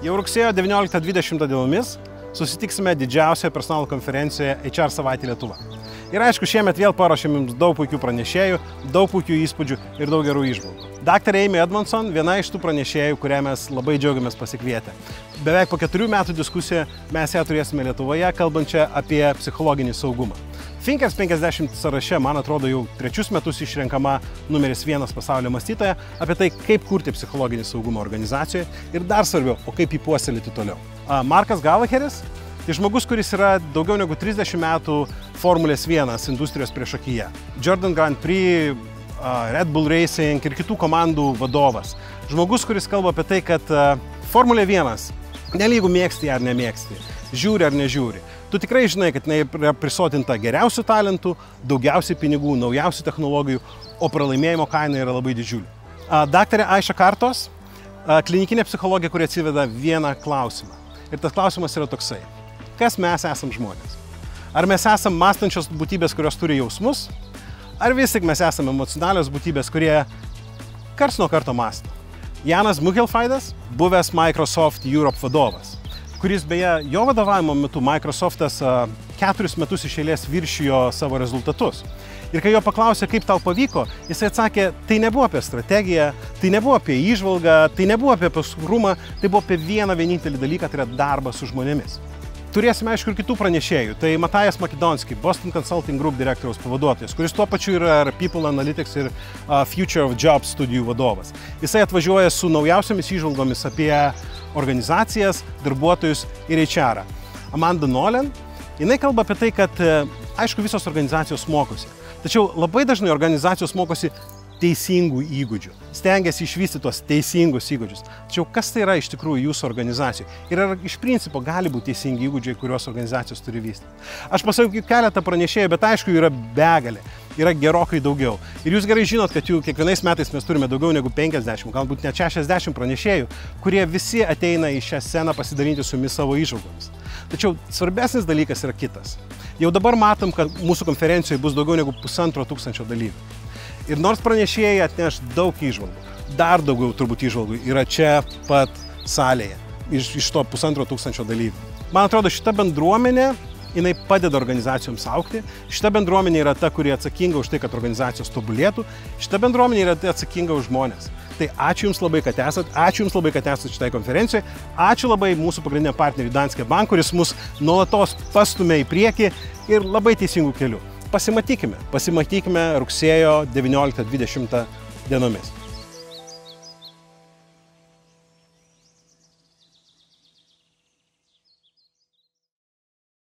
Jau rugsėjo 19-20 dienomis susitiksime didžiausioje personalo konferencijoje HR savaitė Lietuva. Ir aišku, šiemet vėl paruošėm jums daug puikių pranešėjų, daug puikių įspūdžių ir daug gerų įžvalgų. Daktarė Amy Edmondson viena iš tų pranešėjų, kurią mes labai džiaugiamės pasikvietę. Beveik po 4 metų diskusiją mes ją turėsime Lietuvoje, kalbančią apie psichologinį saugumą. Thinkers 50 sąraše, man atrodo, jau 3 metus išrenkama numeris 1 pasaulio mąstytoja apie tai, kaip kurti psichologinį saugumą organizacijoje ir dar svarbiau, o kaip jį puoselėti toliau. Markas Gallagheris, tai žmogus, kuris yra daugiau negu 30 metų Formulės 1 industrijos priešakyje. Jordan Grand Prix, Red Bull Racing ir kitų komandų vadovas. Žmogus, kuris kalba apie tai, kad Formulė 1, nelygu mėgsti ar nemėgsti, žiūri ar nežiūri. Tu tikrai žinai, kad jinai yra prisotinta geriausių talentų, daugiausiai pinigų, naujausių technologijų, o pralaimėjimo kaina yra labai didžiulė. Daktarė Aisha Kartos, klinikinė psichologė, kuri atsiveda vieną klausimą. Ir tas klausimas yra toksai. Kas mes esam žmonės? Ar mes esam mąstančios būtybės, kurios turi jausmus? Ar vis tik mes esame emocionalios būtybės, kurie karts nuo karto mąsto? Janas Muchelfaidas, buvęs Microsoft Europe vadovas, kuris beje jo vadovavimo metu Microsoftas 4 metus iš eilės viršijo savo rezultatus. Ir kai jo paklausė, kaip tau pavyko, jisai atsakė, tai nebuvo apie strategiją, tai nebuvo apie įžvalgą, tai nebuvo apie paskrumą, tai buvo apie vieną vienintelį dalyką, tai yra darbas su žmonėmis. Turėsime, aišku, ir kitų pranešėjų. Tai Matajas Makidonski, Boston Consulting Group direktoriaus pavaduotojas, kuris tuo pačiu yra People Analytics ir Future of Jobs studijų vadovas. Jisai atvažiuoja su naujausiamis įžvalgomis apie organizacijas, darbuotojus ir HR-ą. Amanda Nolan, jinai kalba apie tai, kad, aišku, visos organizacijos mokosi. Tačiau labai dažnai organizacijos mokosi teisingų įgūdžių. Stengiasi išvystyti tuos teisingus įgūdžius. Tačiau kas tai yra iš tikrųjų jūsų organizacijų? Ir ar iš principo gali būti teisingi įgūdžiai, kuriuos organizacijos turi vystyti? Aš pasakiau keletą pranešėjų, bet aišku, yra begalė. Yra gerokai daugiau. Ir jūs gerai žinot, kad jų kiekvienais metais mes turime daugiau negu 50, galbūt net 60 pranešėjų, kurie visi ateina į šią sceną pasidalinti su jumis savo įžvalgomis. Tačiau svarbesnis dalykas yra kitas. Jau dabar matom, kad mūsų konferencijoje bus daugiau negu 1500 dalyvių. Ir nors pranešėjai atneš daug įžvalgų, dar daugiau turbūt įžvalgų yra čia pat salėje, iš to 1500 dalyvių. Man atrodo, šita bendruomenė, jinai padeda organizacijoms augti. Šita bendruomenė yra ta, kuri atsakinga už tai, kad organizacijos tobulėtų. Šita bendruomenė yra atsakinga už žmonės. Tai ačiū Jums labai, kad esat. Ačiū Jums labai, kad esat šitai konferencijoje. Ačiū labai mūsų pagrindiniam partneriui Danske Bank, kuris mus nuolatos pastumia į priekį ir labai teisingų kelių. Pasimatykime rugsėjo 19-20 dienomis.